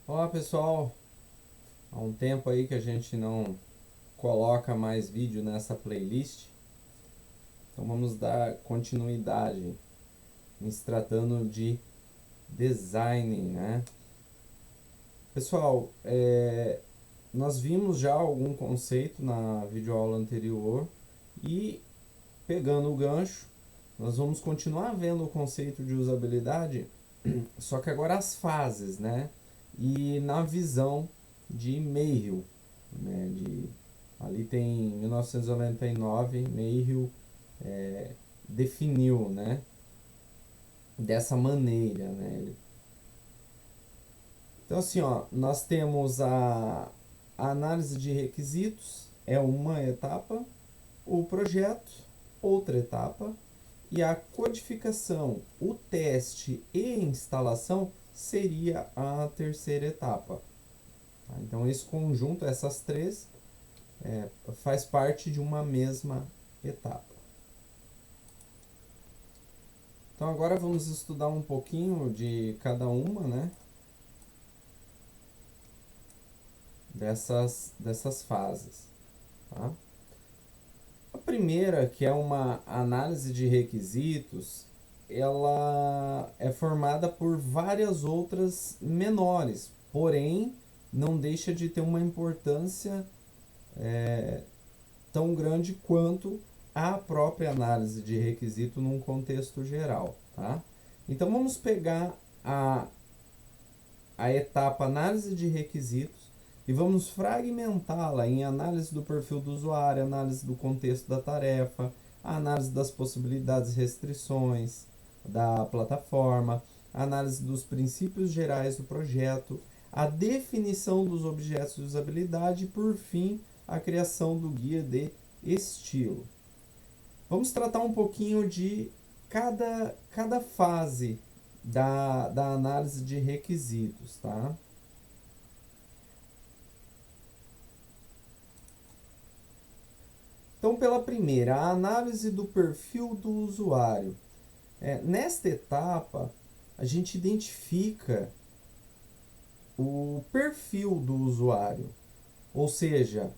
Olá pessoal, há um tempo aí que a gente não coloca mais vídeo nessa playlist, então vamos dar continuidade em se tratando de design, né? Pessoal, nós vimos já algum conceito na videoaula anterior e pegando o gancho, nós vamos continuar vendo o conceito de usabilidade, só que agora as fases, né? E na visão de Mayhew, né? Ali tem 1999, Mayhew definiu, né? Dessa maneira, né? Então assim, ó, nós temos a análise de requisitos, é uma etapa, o projeto, outra etapa, e a codificação, o teste e instalação seria a terceira etapa. Então esse conjunto, essas três, faz parte de uma mesma etapa. Então agora vamos estudar um pouquinho de cada uma, né, dessas fases. Tá? A primeira, que é uma análise de requisitos, ela é formada por várias outras menores, porém não deixa de ter uma importância tão grande quanto a própria análise de requisito num contexto geral. Tá? Então vamos pegar a etapa análise de requisitos e vamos fragmentá-la em análise do perfil do usuário, análise do contexto da tarefa, análise das possibilidades e restrições da plataforma, análise dos princípios gerais do projeto, a definição dos objetos de usabilidade e, por fim, a criação do guia de estilo. Vamos tratar um pouquinho de cada fase da análise de requisitos, tá? Então, pela primeira, a análise do perfil do usuário. Nesta etapa, a gente identifica o perfil do usuário, ou seja,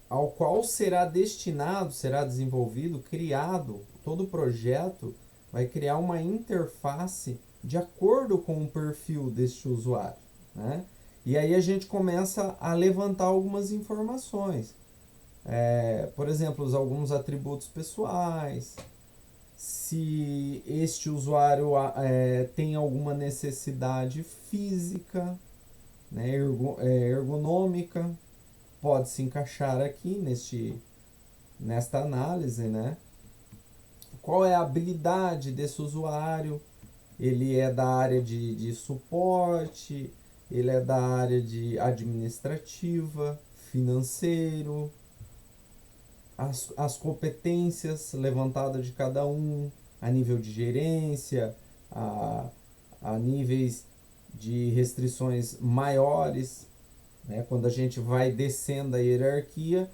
ao qual será destinado, será desenvolvido, criado, todo o projeto vai criar uma interface de acordo com o perfil deste usuário, né? E aí a gente começa a levantar algumas informações. Por exemplo, alguns atributos pessoais, se este usuário tem alguma necessidade física, né, ergonômica, pode se encaixar aqui nesta análise, né? Qual é a habilidade desse usuário? Ele é da área de suporte, ele é da área de administrativa, financeiro, as competências levantadas de cada um, a nível de gerência, a, a níveis de restrições maiores, né? Quando a gente vai descendo a hierarquia,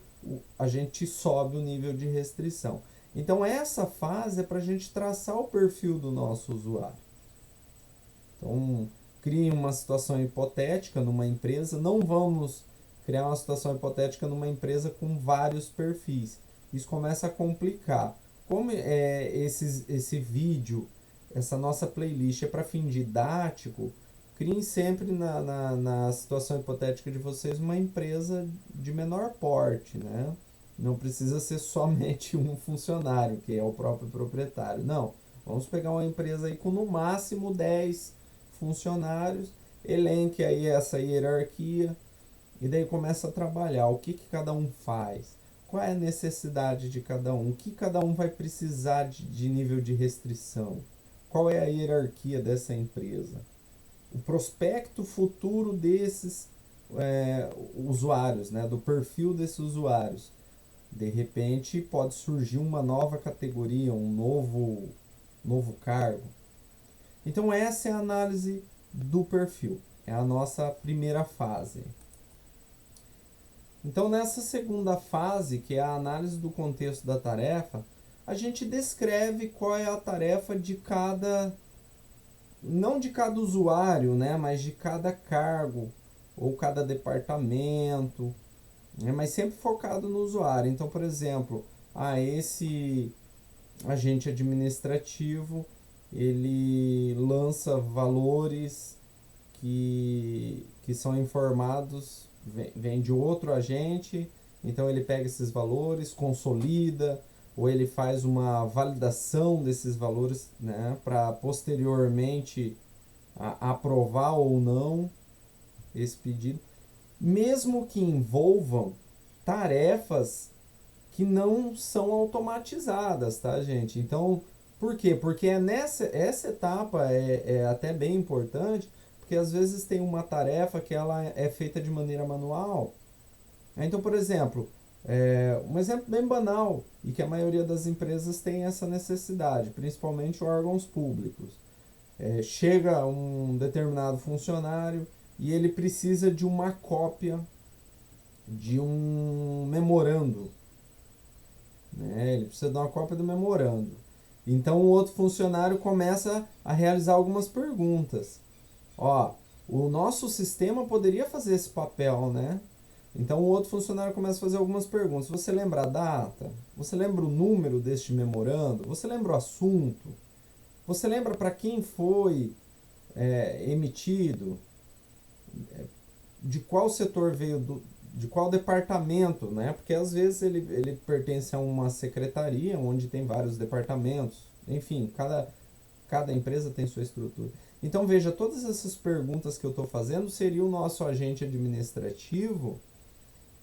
a gente sobe o nível de restrição. Então essa fase é para a gente traçar o perfil do nosso usuário. Então crie uma situação hipotética numa empresa, não vamos criar uma situação hipotética numa empresa com vários perfis. Isso começa a complicar. Como esse vídeo, essa nossa playlist é para fim didático, criem sempre na situação hipotética de vocês uma empresa de menor porte, né? Não precisa ser somente um funcionário, que é o próprio proprietário. Não, vamos pegar uma empresa aí com no máximo 10 funcionários, elenque aí essa hierarquia e daí começa a trabalhar o que cada um faz, qual é a necessidade de cada um, o que cada um vai precisar de nível de restrição, qual é a hierarquia dessa empresa, o prospecto futuro desses usuários, né, do perfil desses usuários. De repente pode surgir uma nova categoria, um novo cargo. Então essa é a análise do perfil, é a nossa primeira fase. Então nessa segunda fase, que é a análise do contexto da tarefa, a gente descreve qual é a tarefa de cada não de cada usuário, né, mas de cada cargo ou cada departamento, né, mas sempre focado no usuário. Então, por exemplo, esse agente administrativo ele lança valores que são informados, vem de outro agente, então ele pega esses valores, consolida, ou ele faz uma validação desses valores, né, para posteriormente aprovar ou não esse pedido, mesmo que envolvam tarefas que não são automatizadas, tá, gente? Então, por quê? Porque essa etapa é até bem importante, porque às vezes tem uma tarefa que ela é feita de maneira manual. Então, por exemplo, um exemplo bem banal e que a maioria das empresas tem essa necessidade, principalmente órgãos públicos. Chega um determinado funcionário e ele precisa de uma cópia de um memorando, né? Ele precisa dar uma cópia do memorando. Então o outro funcionário começa a realizar algumas perguntas. Ó, o nosso sistema poderia fazer esse papel, né? Então o outro funcionário começa a fazer algumas perguntas. Você lembra a data? Você lembra o número deste memorando? Você lembra o assunto? Você lembra para quem foi emitido? De qual setor veio de qual departamento, né? Porque às vezes ele pertence a uma secretaria onde tem vários departamentos. Enfim, cada empresa tem sua estrutura. Então veja, todas essas perguntas que eu estou fazendo seria o nosso agente administrativo,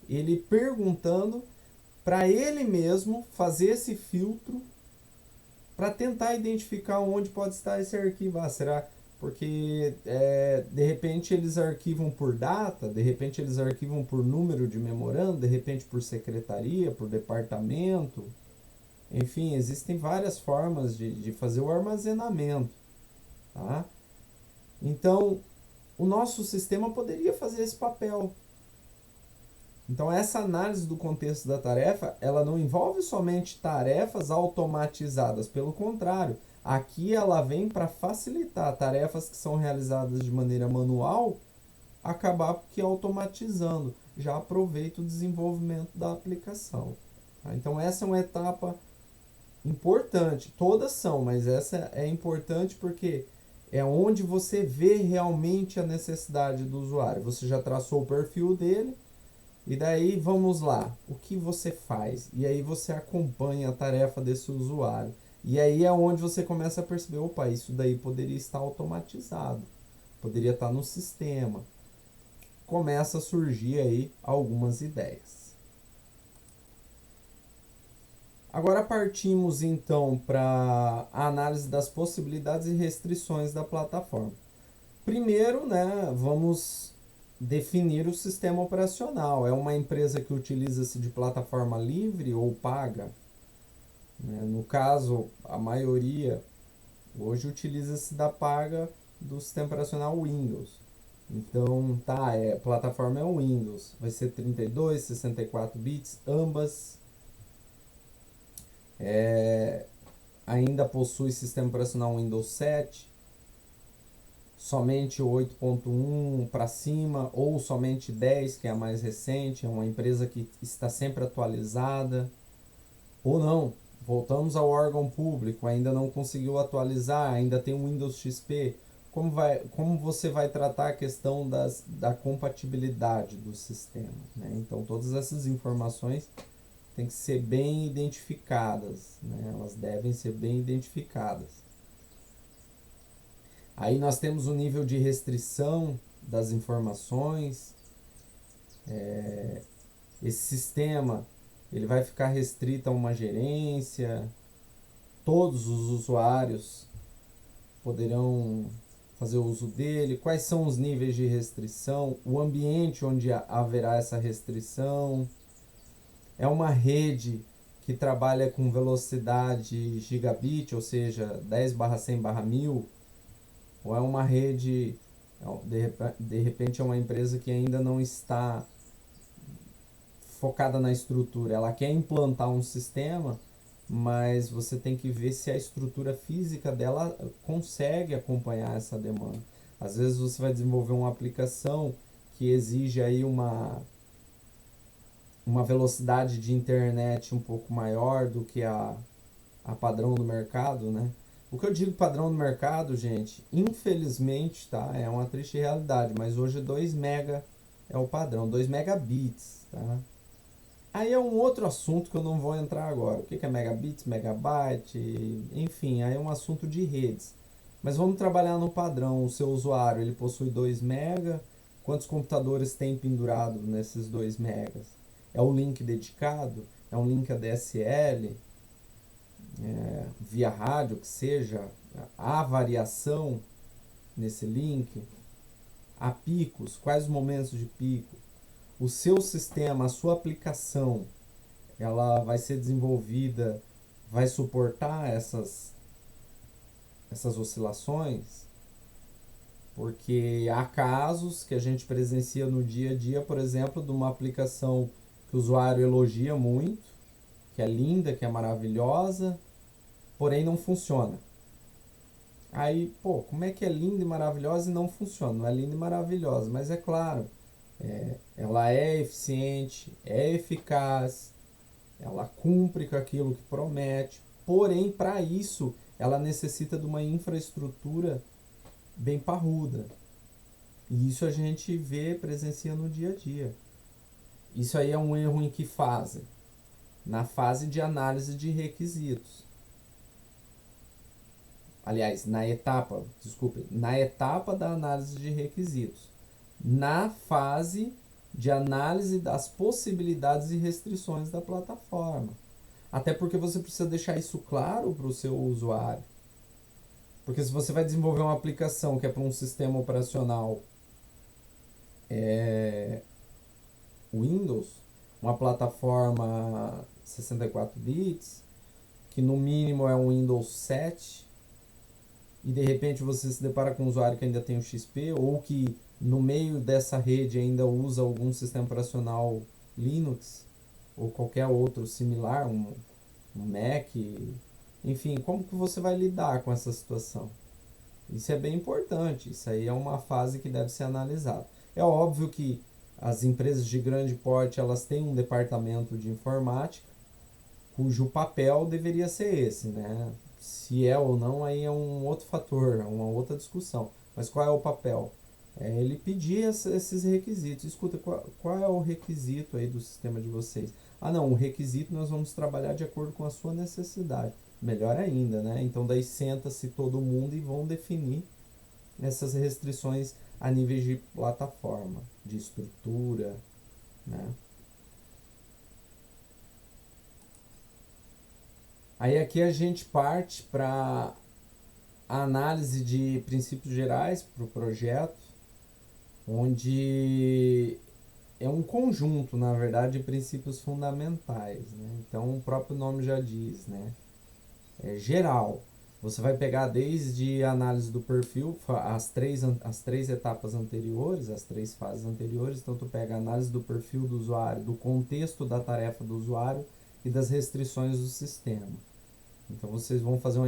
ele perguntando para ele mesmo fazer esse filtro para tentar identificar onde pode estar esse arquivo. Será porque de repente eles arquivam por data, de repente eles arquivam por número de memorando, de repente por secretaria, por departamento. Enfim, existem várias formas de fazer o armazenamento. Tá? Então, o nosso sistema poderia fazer esse papel. Então, essa análise do contexto da tarefa, ela não envolve somente tarefas automatizadas, pelo contrário, aqui ela vem para facilitar tarefas que são realizadas de maneira manual, acabar que automatizando, já aproveita o desenvolvimento da aplicação. Tá? Então, essa é uma etapa importante, todas são, mas essa é importante porque é onde você vê realmente a necessidade do usuário. Você já traçou o perfil dele, e daí vamos lá, o que você faz? E aí você acompanha a tarefa desse usuário. E aí é onde você começa a perceber, opa, isso daí poderia estar automatizado, poderia estar no sistema. Começa a surgir aí algumas ideias. Agora partimos então para a análise das possibilidades e restrições da plataforma. Primeiro, né, vamos definir o sistema operacional. É uma empresa que utiliza-se de plataforma livre ou paga? Né? No caso, a maioria hoje utiliza-se da paga do sistema operacional Windows. Então, plataforma é o Windows. Vai ser 32, 64 bits, ambas. Ainda possui sistema operacional Windows 7. Somente 8.1 para cima ou somente 10, que é a mais recente, é uma empresa que está sempre atualizada. Ou não, voltamos ao órgão público, ainda não conseguiu atualizar, ainda tem o Windows XP. Como você vai tratar a questão da compatibilidade do sistema? Né? Então, todas essas informações têm que ser bem identificadas, né? Elas devem ser bem identificadas. Aí nós temos o nível de restrição das informações. Esse sistema ele vai ficar restrito a uma gerência. Todos os usuários poderão fazer uso dele. Quais são os níveis de restrição? O ambiente onde haverá essa restrição. É uma rede que trabalha com velocidade gigabit, ou seja, 10/100/1000. Ou é uma rede, de repente é uma empresa que ainda não está focada na estrutura, ela quer implantar um sistema, mas você tem que ver se a estrutura física dela consegue acompanhar essa demanda. Às vezes você vai desenvolver uma aplicação que exige aí uma velocidade de internet um pouco maior do que a padrão do mercado, né? O que eu digo padrão do mercado, gente, infelizmente, tá? É uma triste realidade, mas hoje 2 mega é o padrão, 2 megabits, tá? Aí é um outro assunto que eu não vou entrar agora. O que é megabits, megabyte, enfim, aí é um assunto de redes. Mas vamos trabalhar no padrão. O seu usuário, ele possui 2 mega. Quantos computadores tem pendurado nesses 2 megas? É o link dedicado? É um link ADSL? Via rádio, que seja? Há variação nesse link? Há picos? Quais os momentos de pico? O seu sistema, a sua aplicação, ela vai ser desenvolvida, vai suportar essas oscilações, porque há casos que a gente presencia no dia a dia, por exemplo, de uma aplicação que o usuário elogia muito, que é linda, que é maravilhosa, porém não funciona. Aí, pô, como é que é linda e maravilhosa e não funciona? Não é linda e maravilhosa, mas é claro, ela é eficiente, é eficaz, ela cumpre com aquilo que promete, porém, para isso, ela necessita de uma infraestrutura bem parruda. E isso a gente vê, presencia no dia a dia. Isso aí é um erro em que fase? Na fase de análise de requisitos. Aliás, na etapa da análise de requisitos. Na fase de análise das possibilidades e restrições da plataforma. Até porque você precisa deixar isso claro para o seu usuário. Porque se você vai desenvolver uma aplicação que é para um sistema operacional Windows, uma plataforma 64 bits, que no mínimo é um Windows 7, e de repente você se depara com um usuário que ainda tem o XP, ou que no meio dessa rede ainda usa algum sistema operacional Linux, ou qualquer outro similar, um Mac, enfim, como que você vai lidar com essa situação? Isso é bem importante, isso aí é uma fase que deve ser analisada. É óbvio que as empresas de grande porte, elas têm um departamento de informática, cujo papel deveria ser esse, né? Se é ou não, aí é um outro fator, é uma outra discussão. Mas qual é o papel? É ele pedir esses requisitos. Escuta, qual é o requisito aí do sistema de vocês? Ah, não, o requisito nós vamos trabalhar de acordo com a sua necessidade. Melhor ainda, né? Então daí senta-se todo mundo e vão definir essas restrições a nível de plataforma, de estrutura, né? Aí aqui a gente parte para a análise de princípios gerais para o projeto, onde é um conjunto, na verdade, de princípios fundamentais, né? Então o próprio nome já diz, né? É geral. Você vai pegar desde a análise do perfil, as três etapas anteriores, as três fases anteriores. Então tu pega a análise do perfil do usuário, do contexto da tarefa do usuário e das restrições do sistema. Então vocês vão fazer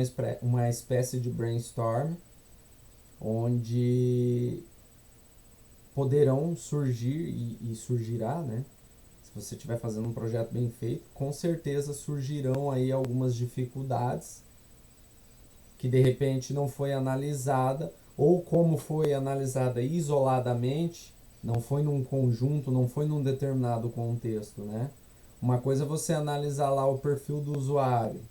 uma espécie de brainstorm, onde poderão surgir e surgirá, né? Se você estiver fazendo um projeto bem feito, com certeza surgirão aí algumas dificuldades que de repente não foi analisada, ou como foi analisada isoladamente, não foi num conjunto, não foi num determinado contexto, né? Uma coisa é você analisar lá o perfil do usuário.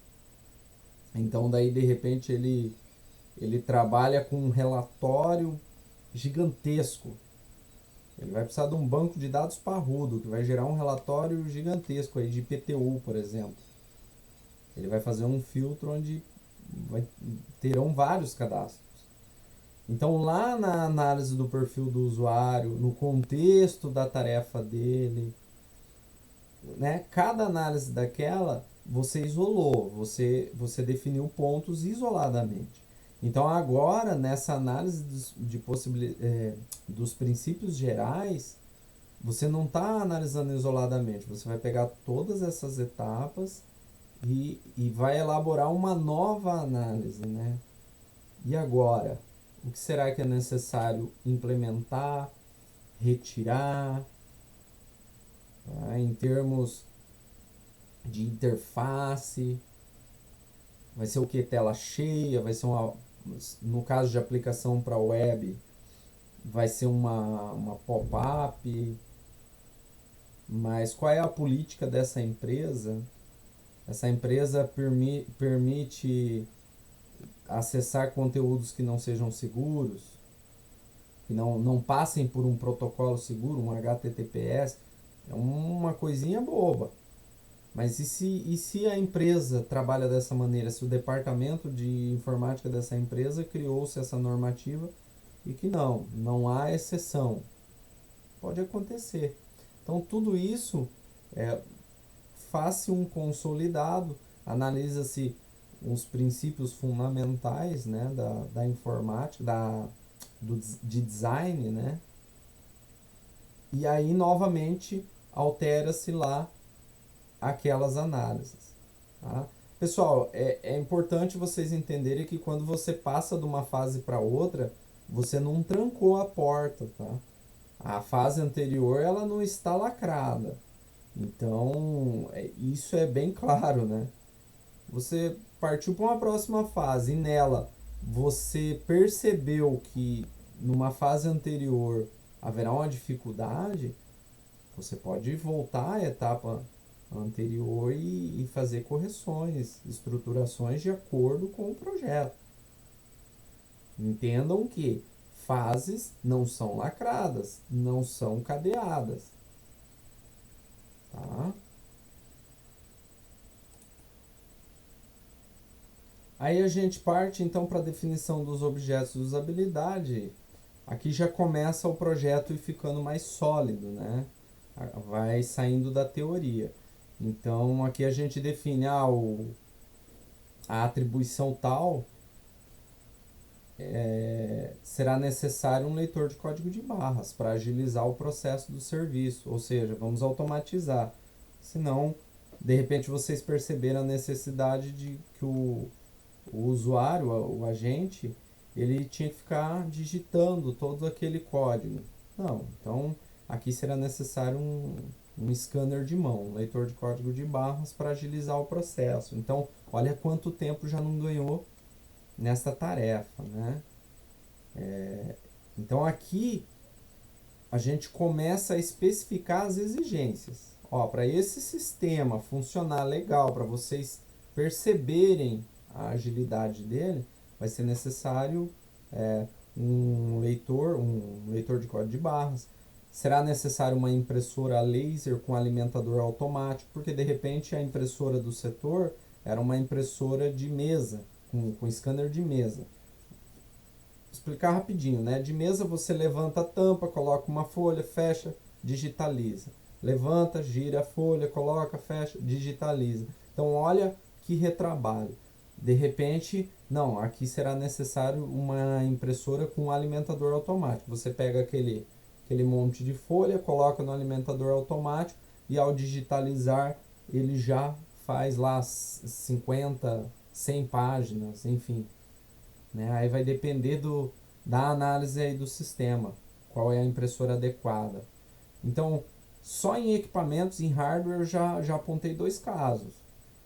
Então daí de repente ele trabalha com um relatório gigantesco. Ele vai precisar de um banco de dados parrudo, que vai gerar um relatório gigantesco aí de IPTU, por exemplo. Ele vai fazer um filtro onde terão vários cadastros. Então, lá na análise do perfil do usuário, no contexto da tarefa dele, né, cada análise daquela você isolou, você definiu pontos isoladamente. Então, agora, nessa análise dos princípios gerais, você não está analisando isoladamente, você vai pegar todas essas etapas e vai elaborar uma nova análise, né? E agora? O que será que é necessário implementar, retirar, tá? Em termos de interface, vai ser o que? Tela cheia, vai ser no caso de aplicação para web, vai ser uma pop-up, mas qual é a política dessa empresa? Essa empresa permite acessar conteúdos que não sejam seguros, que não passem por um protocolo seguro, um HTTPS, é uma coisinha boba. Mas e se a empresa trabalha dessa maneira, se o departamento de informática dessa empresa criou-se essa normativa e que não há exceção? Pode acontecer. Então tudo isso faz-se um consolidado, analisa-se os princípios fundamentais, né, da informática, de design, né? E aí novamente altera-se lá aquelas análises. Tá? Pessoal, é importante vocês entenderem que quando você passa de uma fase para outra, você não trancou a porta, tá? A fase anterior ela não está lacrada. Então, isso é bem claro, né? Você partiu para uma próxima fase e nela você percebeu que numa fase anterior haverá uma dificuldade, você pode voltar à etapa anterior e fazer correções, estruturações de acordo com o projeto. Entendam que fases não são lacradas, não são cadeadas. Tá? Aí a gente parte então para a definição dos objetos de usabilidade. Aqui já começa o projeto e ficando mais sólido, né? Vai saindo da teoria. Então aqui a gente define a atribuição tal, será necessário um leitor de código de barras para agilizar o processo do serviço, ou seja, vamos automatizar. Senão, de repente vocês perceberam a necessidade de que o usuário, o agente, ele tinha que ficar digitando todo aquele código. Não, então aqui será necessário um scanner de mão, um leitor de código de barras para agilizar o processo. Então, olha quanto tempo já não ganhou nessa tarefa, né? Então aqui a gente começa a especificar as exigências. Ó, para esse sistema funcionar legal, para vocês perceberem a agilidade dele, vai ser necessário um leitor de código de barras. Será necessário uma impressora laser com alimentador automático, porque de repente a impressora do setor era uma impressora de mesa, com scanner de mesa. Vou explicar rapidinho, né? De mesa você levanta a tampa, coloca uma folha, fecha, digitaliza. Levanta, gira a folha, coloca, fecha, digitaliza. Então olha que retrabalho. De repente, não, aqui será necessário uma impressora com alimentador automático. Você pega aquele monte de folha, coloca no alimentador automático e ao digitalizar ele já faz lá 50, 100 páginas, enfim. Né? Aí vai depender da análise aí do sistema, qual é a impressora adequada. Então, só em equipamentos, em hardware, eu já apontei 2 casos.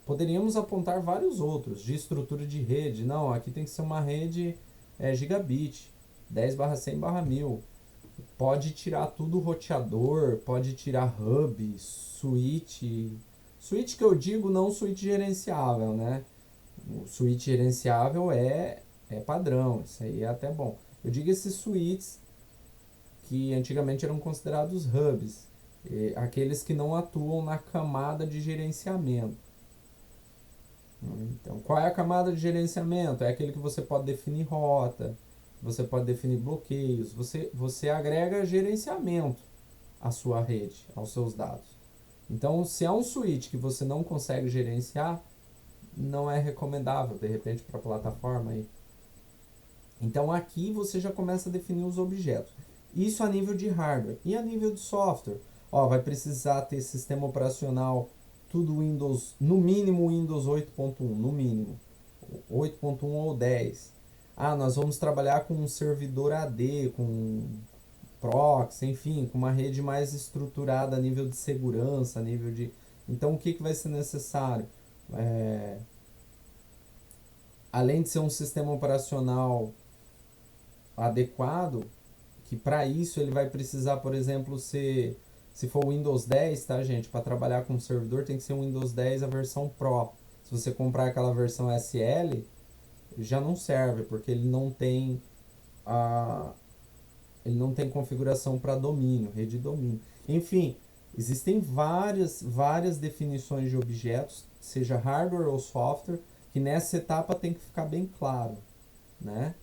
Poderíamos apontar vários outros, de estrutura de rede. Não, aqui tem que ser uma rede gigabit, 10/100/1000. Pode tirar tudo roteador, pode tirar hub, switch. Switch que eu digo não switch gerenciável, né? O switch gerenciável é padrão, isso aí é até bom. Eu digo esses switches que antigamente eram considerados hubs, aqueles que não atuam na camada de gerenciamento. Então, qual é a camada de gerenciamento? É aquele que você pode definir rota, você pode definir bloqueios, você agrega gerenciamento à sua rede, aos seus dados. Então, se há um switch que você não consegue gerenciar, não é recomendável, de repente, para a plataforma aí. Então aqui você já começa a definir os objetos. Isso a nível de hardware. E a nível de software? Ó, vai precisar ter sistema operacional tudo Windows, no mínimo Windows 8.1, no mínimo 8.1 ou 10. Ah, nós vamos trabalhar com um servidor AD, com proxy, enfim, com uma rede mais estruturada a nível de segurança, a nível de... Então, o que vai ser necessário? Além de ser um sistema operacional adequado, que para isso ele vai precisar, por exemplo, ser, se for o Windows 10, tá, gente? Para trabalhar com o servidor tem que ser um Windows 10 a versão Pro. Se você comprar aquela versão SL, já não serve, porque ele não tem configuração para domínio, rede de domínio. Enfim, existem várias definições de objetos, seja hardware ou software, que nessa etapa tem que ficar bem claro, né?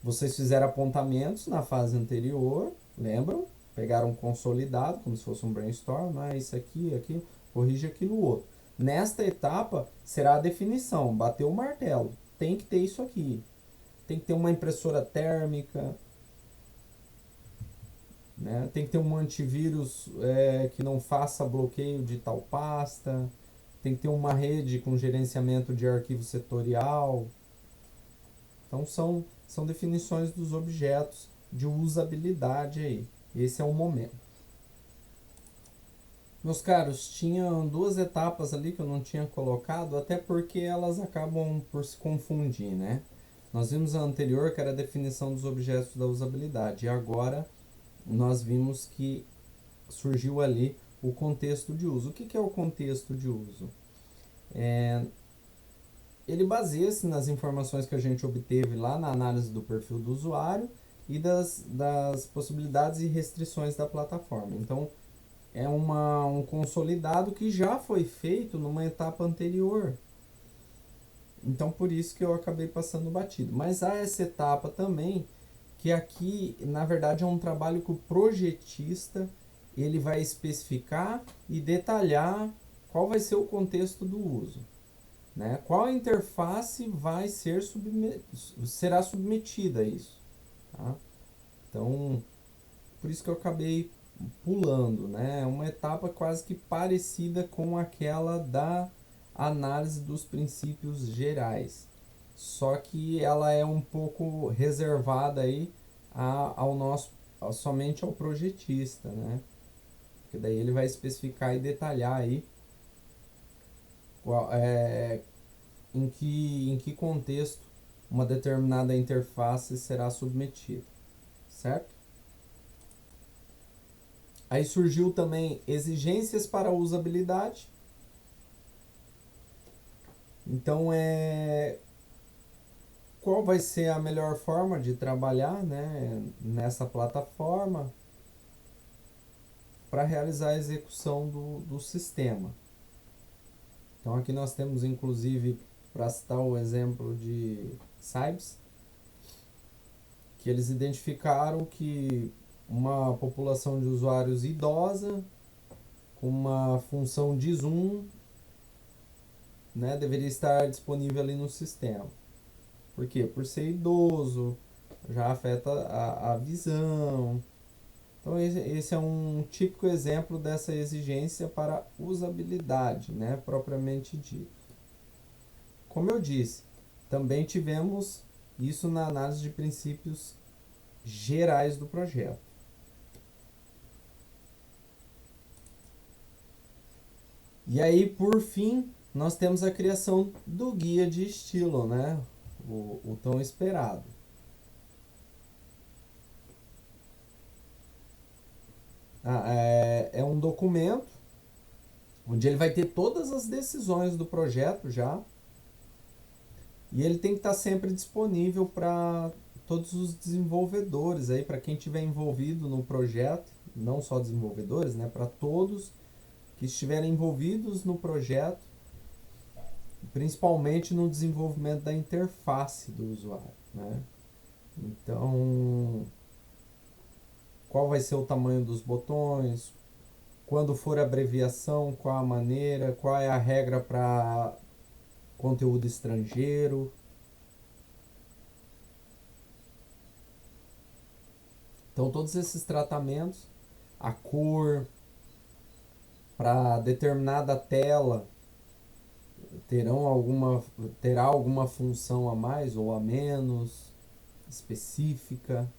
Vocês fizeram apontamentos na fase anterior, lembram? Pegaram um consolidado, como se fosse um brainstorm, isso aqui, aqui, corrige aqui no outro. Nesta etapa, será a definição, bateu o martelo, tem que ter isso aqui. Tem que ter uma impressora térmica, né? Tem que ter um antivírus que não faça bloqueio de tal pasta, tem que ter uma rede com gerenciamento de arquivo setorial. Então são definições dos objetos de usabilidade aí. Esse é o momento. Meus caros, tinham duas etapas ali que eu não tinha colocado, até porque elas acabam por se confundir, né? Nós vimos a anterior, que era a definição dos objetos da usabilidade, e agora nós vimos que surgiu ali o contexto de uso. O que é o contexto de uso? Ele baseia-se nas informações que a gente obteve lá na análise do perfil do usuário e das possibilidades e restrições da plataforma. Então, é um consolidado que já foi feito numa etapa anterior. Então, por isso que eu acabei passando batido. Mas há essa etapa também, que aqui, na verdade, é um trabalho que o projetista ele vai especificar e detalhar qual vai ser o contexto do uso. Né? Qual interface vai ser será submetida a isso. Tá? Então, por isso que eu acabei pulando. Né? É uma etapa quase que parecida com aquela da análise dos princípios gerais. Só que ela é um pouco reservada aí somente ao projetista. Né? Porque daí ele vai especificar e detalhar aí em que contexto uma determinada interface será submetida, certo? Aí surgiu também exigências para a usabilidade. Então, qual vai ser a melhor forma de trabalhar, né, nessa plataforma para realizar a execução do sistema? Então, aqui nós temos, inclusive, para citar o exemplo de Cybes, que eles identificaram que uma população de usuários idosa com uma função de zoom, né, deveria estar disponível ali no sistema. Por quê? Por ser idoso, já afeta a visão. Então esse é um típico exemplo dessa exigência para usabilidade, né, propriamente dito. Como eu disse, também tivemos isso na análise de princípios gerais do projeto. E aí, por fim, nós temos a criação do guia de estilo, né? O tão esperado. É um documento onde ele vai ter todas as decisões do projeto já. E ele tem que estar sempre disponível para todos os desenvolvedores aí, para quem estiver envolvido no projeto, não só desenvolvedores, né? Para todos que estiverem envolvidos no projeto, principalmente no desenvolvimento da interface do usuário, né? Então, qual vai ser o tamanho dos botões, quando for abreviação, qual a maneira, qual é a regra para conteúdo estrangeiro. Então, todos esses tratamentos, a cor, para determinada tela, terá alguma função a mais ou a menos específica.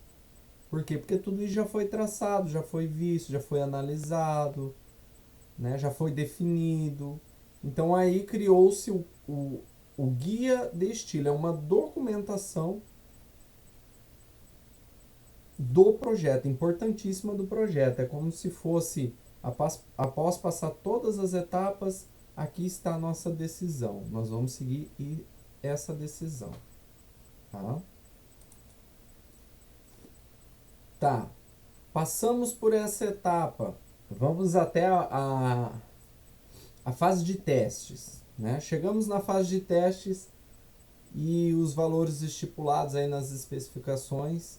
Por quê? Porque tudo isso já foi traçado, já foi visto, já foi analisado, né? Já foi definido. Então aí criou-se o guia de estilo, é uma documentação do projeto, importantíssima do projeto. É como se fosse, após passar todas as etapas, aqui está a nossa decisão. Nós vamos seguir essa decisão. Tá? Tá. Passamos por essa etapa. Vamos até a fase de testes. Né? Chegamos na fase de testes e os valores estipulados aí nas especificações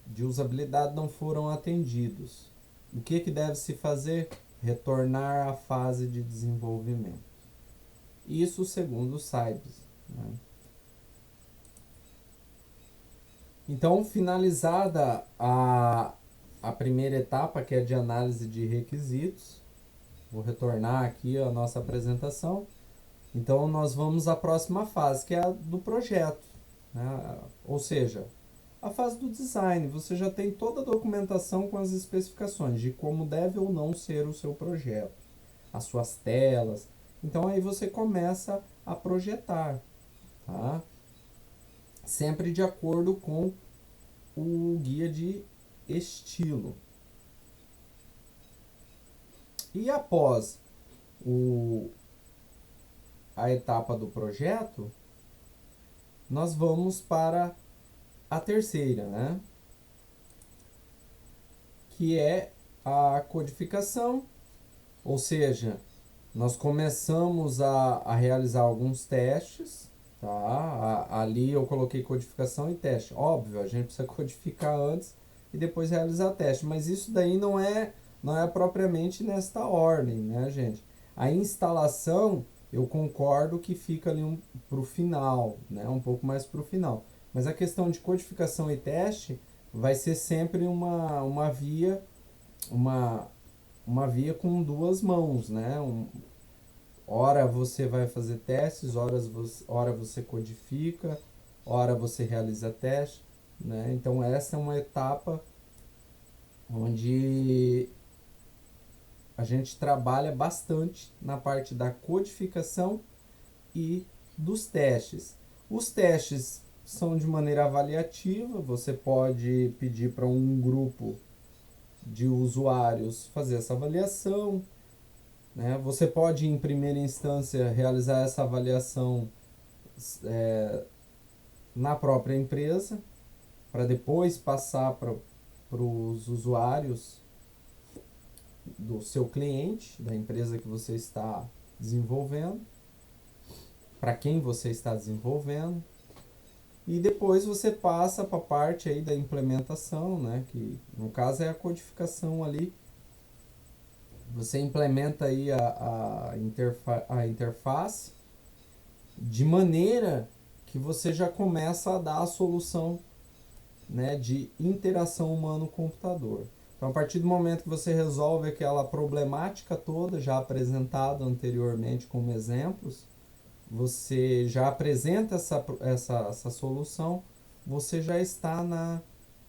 de usabilidade não foram atendidos. O que deve se fazer? Retornar à fase de desenvolvimento. Isso segundo o CIBS. Né? Então, finalizada a primeira etapa, que é de análise de requisitos, vou retornar aqui a nossa apresentação. Então, nós vamos à próxima fase, que é a do projeto. Né? Ou seja, a fase do design. Você já tem toda a documentação com as especificações de como deve ou não ser o seu projeto, as suas telas. Então, aí você começa a projetar. Tá? Sempre de acordo com o guia de estilo. E após a etapa do projeto, nós vamos para a terceira, né? Que é a codificação, ou seja, nós começamos a realizar alguns testes, tá? Ali eu coloquei codificação e teste. Óbvio, a gente precisa codificar antes e depois realizar teste, mas isso daí não é propriamente nesta ordem, né, gente? A instalação, eu concordo que fica ali para o final, né? Um pouco mais para o final. Mas a questão de codificação e teste vai ser sempre uma via, uma via com duas mãos, né? Ora você vai fazer testes, ora você codifica, ora você realiza teste, né? Então essa é uma etapa onde a gente trabalha bastante na parte da codificação e dos testes. Os testes são de maneira avaliativa, você pode pedir para um grupo de usuários fazer essa avaliação, né? Você pode, em primeira instância, realizar essa avaliação na própria empresa, para depois passar para os usuários do seu cliente, da empresa que você está desenvolvendo, para quem você está desenvolvendo. E depois você passa para a parte aí da implementação, né? Que no caso é a codificação ali. Você implementa aí a interface de maneira que você já começa a dar a solução, né, de interação humano-computador. Então, a partir do momento que você resolve aquela problemática toda, já apresentada anteriormente como exemplos, você já apresenta essa solução, você já está na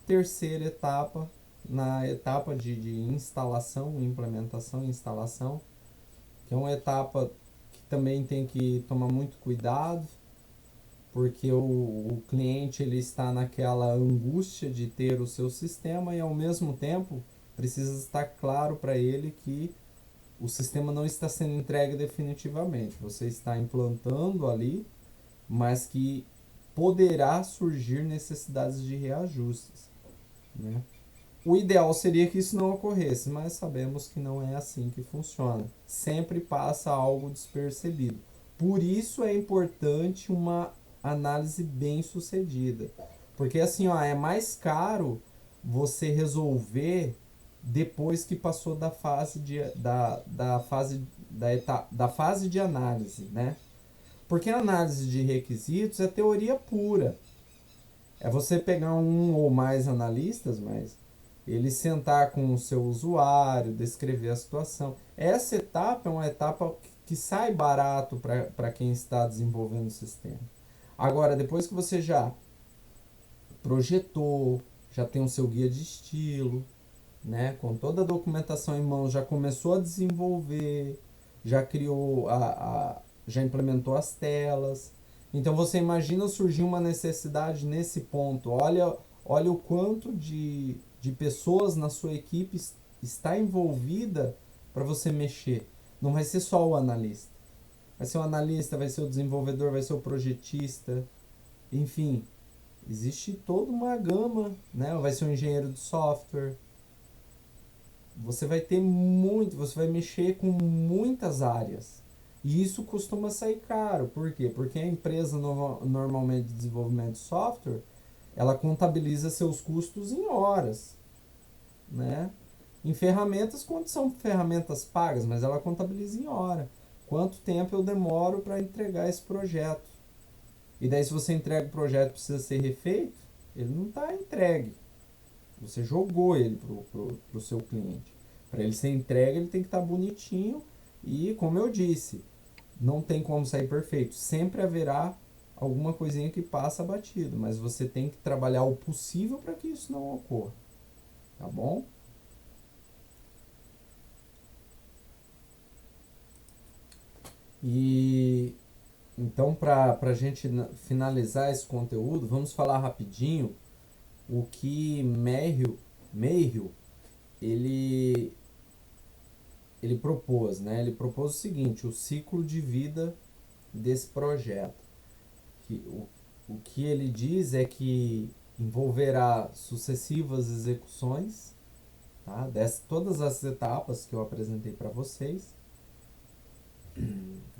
terceira etapa, na etapa de instalação, implementação e instalação, que é uma etapa que também tem que tomar muito cuidado, porque o cliente ele está naquela angústia de ter o seu sistema e ao mesmo tempo precisa estar claro para ele que o sistema não está sendo entregue definitivamente. Você está implantando ali, mas que poderá surgir necessidades de reajustes, né? O ideal seria que isso não ocorresse, mas sabemos que não é assim que funciona. Sempre passa algo despercebido. Por isso é importante uma análise bem sucedida. Porque assim, ó, é mais caro você resolver depois que passou da fase de análise, né? Porque a análise de requisitos é teoria pura. É você pegar um ou mais analistas, mas ele sentar com o seu usuário, descrever a situação. Essa etapa é uma etapa que sai barato para quem está desenvolvendo o sistema. Agora, depois que você já projetou, já tem o seu guia de estilo, né, com toda a documentação em mãos, já começou a desenvolver, já criou já implementou as telas. Então você imagina surgir uma necessidade nesse ponto. Olha o quanto de pessoas na sua equipe está envolvida para você mexer. Não vai ser só o analista. Vai ser o analista, vai ser o desenvolvedor, vai ser o projetista. Enfim, existe toda uma gama, né? Vai ser um engenheiro de software. Você vai ter muito, você vai mexer com muitas áreas. E isso costuma sair caro. Por quê? Porque a empresa normalmente de desenvolvimento de software, ela contabiliza seus custos em horas, né? Em ferramentas, quando são ferramentas pagas, mas ela contabiliza em hora. Quanto tempo eu demoro para entregar esse projeto? E daí se você entrega o projeto e precisa ser refeito, ele não está entregue. Você jogou ele pro seu cliente. Para ele ser entregue, ele tem que estar bonitinho e, como eu disse, não tem como sair perfeito. Sempre haverá alguma coisinha que passa batido, mas você tem que trabalhar o possível para que isso não ocorra. Tá bom? E então, para a gente finalizar esse conteúdo, vamos falar rapidinho o que Mayhew ele, ele propôs, né? Ele propôs o seguinte, o ciclo de vida desse projeto. O que ele diz é que envolverá sucessivas execuções, tá? Todas as etapas que eu apresentei para vocês.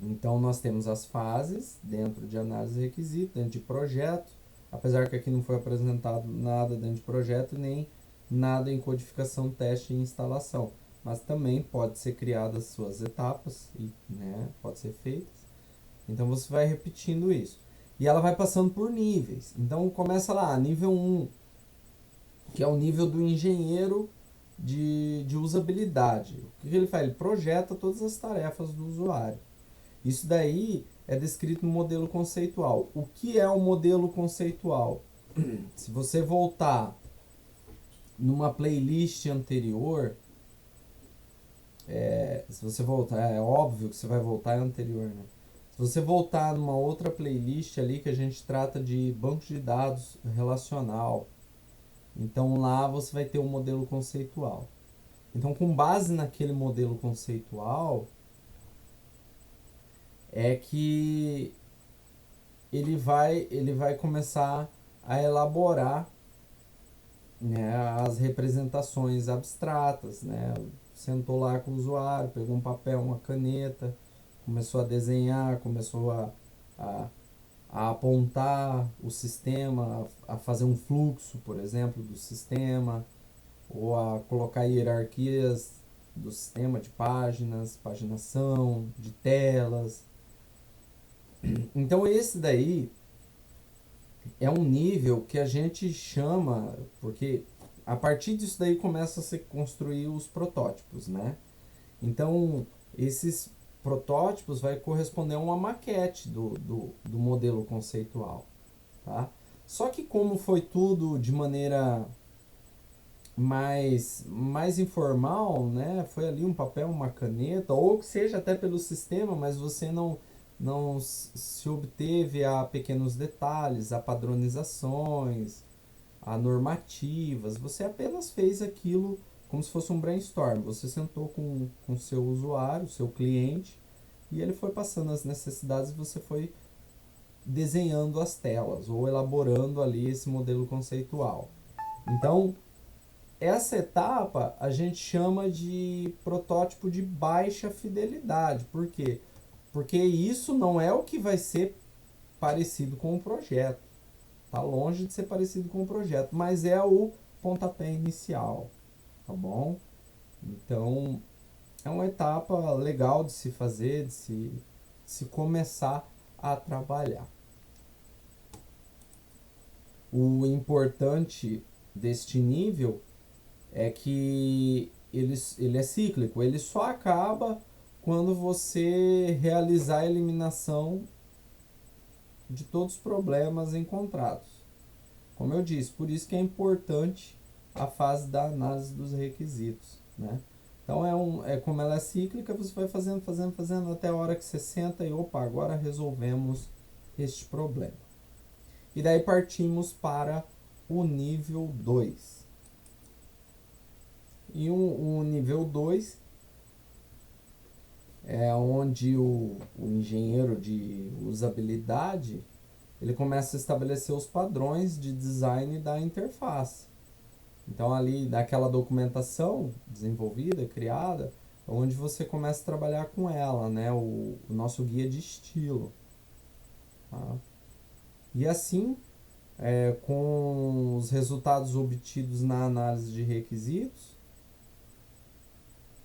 Então nós temos as fases dentro de análise de requisito, dentro de projeto, apesar que aqui não foi apresentado nada dentro de projeto, nem nada em codificação, teste e instalação. Mas também pode ser criadas suas etapas e, né, pode ser feitas. Então você vai repetindo isso. E ela vai passando por níveis. Então começa lá, nível 1, que é o nível do engenheiro de usabilidade. O que ele faz? Ele projeta todas as tarefas do usuário. Isso daí é descrito no modelo conceitual. O que é o modelo conceitual? Se você voltar numa playlist anterior, se você voltar, é óbvio que você vai voltar é anterior, né? Se você voltar numa outra playlist ali que a gente trata de banco de dados relacional, então lá você vai ter um modelo conceitual. Então, com base naquele modelo conceitual, é que ele vai começar a elaborar, né, as representações abstratas, né? Sentou lá com o usuário, pegou um papel, uma caneta, começou a desenhar, começou a, a apontar o sistema, a fazer um fluxo, por exemplo, do sistema, ou a colocar hierarquias do sistema de páginas, paginação, de telas. Então esse daí é um nível que a gente chama, porque a partir disso daí começa a se construir os protótipos, né? Então esses protótipos vai corresponder a uma maquete do modelo conceitual, tá? Só que como foi tudo de maneira mais informal, né? Foi ali um papel, uma caneta, ou que seja até pelo sistema, mas você não se obteve a pequenos detalhes, a padronizações, a normativas. Você apenas fez aquilo como se fosse um brainstorm. Você sentou com o seu usuário, seu cliente, e ele foi passando as necessidades e você foi desenhando as telas ou elaborando ali esse modelo conceitual. Então, essa etapa a gente chama de protótipo de baixa fidelidade. Por quê? Porque isso não é o que vai ser parecido com o projeto. Está longe de ser parecido com o projeto, mas é o pontapé inicial, tá bom? Então, é uma etapa legal de se fazer, de se começar a trabalhar. O importante deste nível é que ele é cíclico, ele só acaba quando você realizar a eliminação de todos os problemas encontrados. Como eu disse, por isso que é importante a fase da análise dos requisitos, né? Então como ela é cíclica, você vai fazendo até a hora que você senta e opa, agora resolvemos este problema. E daí partimos para o nível 2. E o nível 2 é onde o engenheiro de usabilidade ele começa a estabelecer os padrões de design da interface. Então ali naquela documentação desenvolvida, criada, é onde você começa a trabalhar com ela, né? O nosso guia de estilo. Tá? E assim, com os resultados obtidos na análise de requisitos,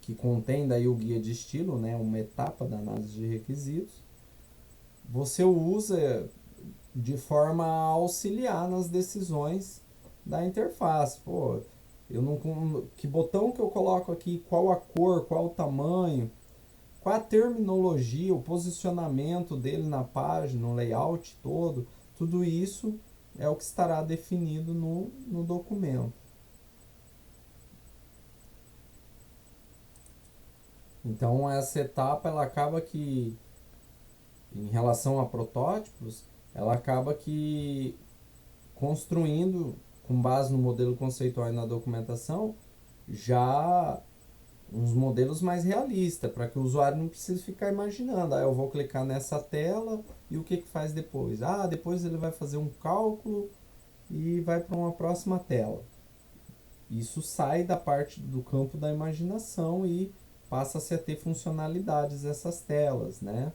que contém daí o guia de estilo, né? Uma etapa da análise de requisitos, você usa de forma a auxiliar nas decisões da interface. Pô, eu não, que botão que eu coloco aqui, qual a cor, qual o tamanho, qual a terminologia, o posicionamento dele na página, o layout todo, tudo isso é o que estará definido no documento. Então essa etapa ela acaba que, em relação a protótipos, ela acaba que construindo com base no modelo conceitual e na documentação já uns modelos mais realistas, para que o usuário não precise ficar imaginando, eu vou clicar nessa tela e o que faz depois? Depois ele vai fazer um cálculo e vai para uma próxima tela. Isso sai da parte do campo da imaginação e passa-se a ter funcionalidades essas telas, né?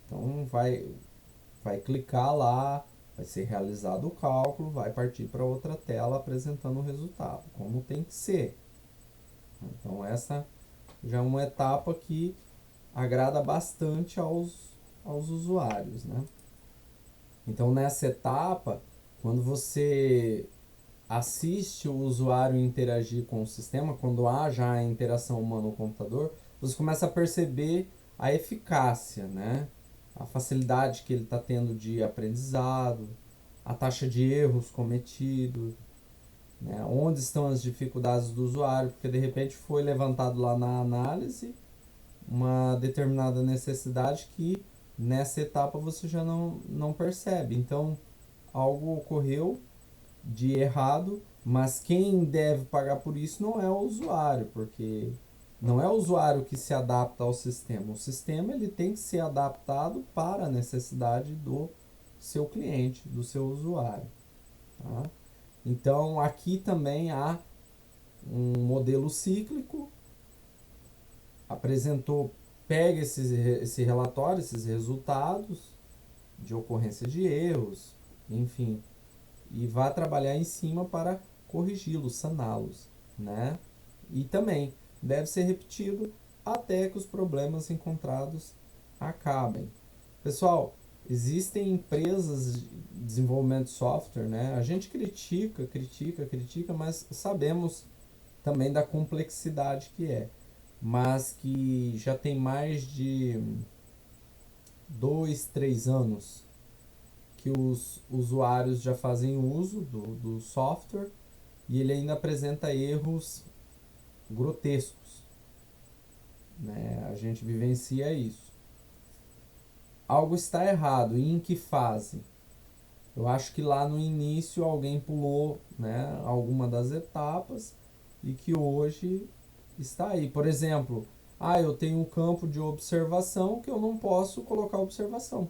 Então vai clicar lá, vai ser realizado o cálculo, vai partir para outra tela apresentando o resultado, como tem que ser. Então essa já é uma etapa que agrada bastante aos usuários, né? Então nessa etapa, quando você assiste o usuário interagir com o sistema, quando há já a interação humano-computador, você começa a perceber a eficácia, né? A facilidade que ele está tendo de aprendizado, a taxa de erros cometidos, né? Onde estão as dificuldades do usuário, porque de repente foi levantado lá na análise uma determinada necessidade que nessa etapa você já não percebe. Então, algo ocorreu de errado, mas quem deve pagar por isso não é o usuário, porque não é o usuário que se adapta ao sistema. O sistema ele tem que ser adaptado para a necessidade do seu cliente, do seu usuário. Tá? Então, aqui também há um modelo cíclico, apresentou, pega esse relatório, esses resultados de ocorrência de erros, enfim, e vai trabalhar em cima para corrigi-los, saná-los, né? E também deve ser repetido até que os problemas encontrados acabem. Pessoal, existem empresas de desenvolvimento de software, né? A gente critica, mas sabemos também da complexidade que é. Mas que já tem mais de 2, 3 anos que os usuários já fazem uso do software e ele ainda apresenta erros grotescos, né? A gente vivencia isso. Algo está errado. E em que fase? Eu acho que lá no início alguém pulou, né, alguma das etapas e que hoje está aí. Por exemplo, eu tenho um campo de observação que eu não posso colocar observação.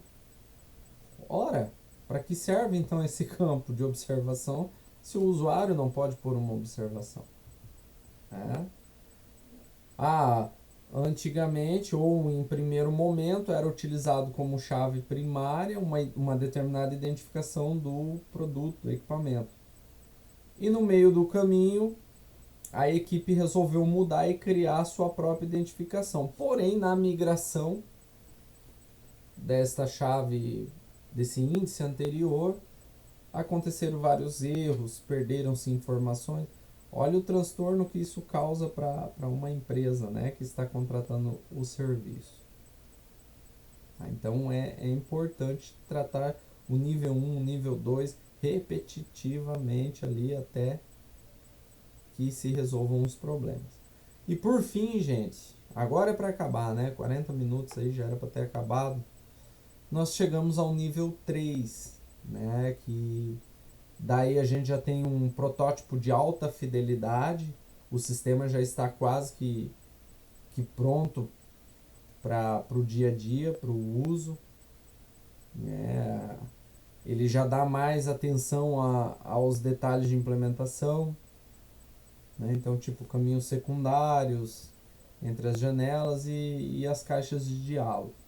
Ora, para que serve então esse campo de observação se o usuário não pode pôr uma observação? É. Antigamente ou em primeiro momento era utilizado como chave primária uma determinada identificação do produto, do equipamento. E no meio do caminho a equipe resolveu mudar e criar sua própria identificação. Porém, na migração desta chave, desse índice anterior, aconteceram vários erros, perderam-se informações. olha o transtorno que isso causa para uma empresa, né, que está contratando o serviço. Então é importante tratar o nível 1, o nível 2 repetitivamente ali até que se resolvam os problemas. E por fim, gente, agora é para acabar, né? 40 minutos aí já era para ter acabado. Nós chegamos ao nível 3, né? Que daí a gente já tem um protótipo de alta fidelidade, o sistema já está quase que pronto para o dia a dia, para o uso. Né? Ele já dá mais atenção aos detalhes de implementação, né? Então, tipo caminhos secundários entre as janelas e as caixas de diálogos.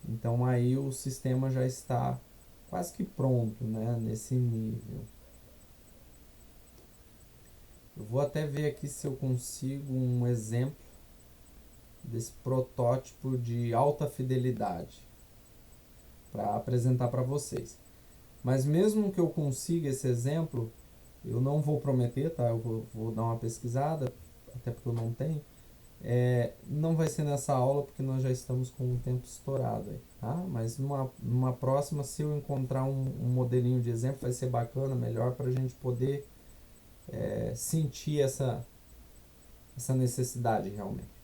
Então aí o sistema já está quase que pronto, né, nesse nível. Eu vou até ver aqui se eu consigo um exemplo desse protótipo de alta fidelidade para apresentar para vocês. Mas mesmo que eu consiga esse exemplo, eu não vou prometer, tá? Eu vou dar uma pesquisada, até porque eu não tenho. Não vai ser nessa aula porque nós já estamos com o tempo estourado aí, tá? Mas numa próxima, se eu encontrar um modelinho de exemplo, vai ser bacana, melhor para a gente poder sentir essa necessidade realmente.